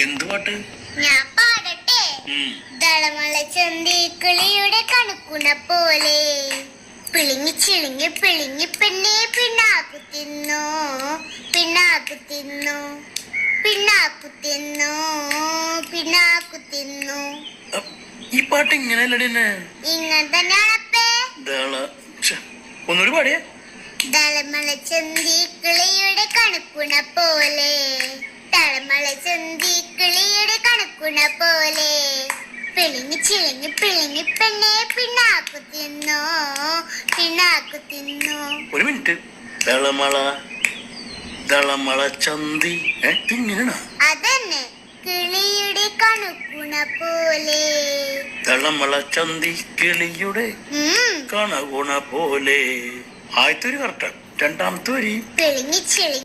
എന്ത് പാട്ട്? ഞാൻ പാടട്ടെ. ദളമള ചന്തിക്കിളിയുടെ കണക്കുണ പോലെ പിളിങ്ങി ചിളിങ്ങി പിളിങ്ങി പെണ്ണെ പിണ്ണാക്കു തിന്നോ പിണ്ണാക്കു തിന്നോ പിണ്ണാക്കു തിന്നോ പിണ്ണാക്കു തിന്നോ. ഈ പാട്ട് ഇങ്ങനെയല്ലേ? ഇങ്ങനെ തന്നെയാണപ്പേ. ഒന്നുകൂടി പാടിയേ. ദളമള ചന്തിക്കിളിയുടെ കണക്കുണ പോലെ തളമള ചന്തിക്കിളിയുടെ കണക്കുണ പോലെ പിളിങ്ങി ചിളിങ്ങി പിളിങ്ങി പെണ്ണെ പിണ്ണാക്കു തിന്നോ പിണ്ണാക്കു തിന്നോ. ഒരു മിനിറ്റ്. ദളമള ചന്തി ഇങ്ങനെയാണോ? അതന്നെ, കിളിയുടെ കണക്കുണ പോലെ. ദളമള ചന്തി കിളിയുടെ കണകുണ പോലെ. ആദ്യത്തെ ഒരു കറക്റ്റ്, രണ്ടാമത്തെ വരി പിളിങ്ങി ചിളി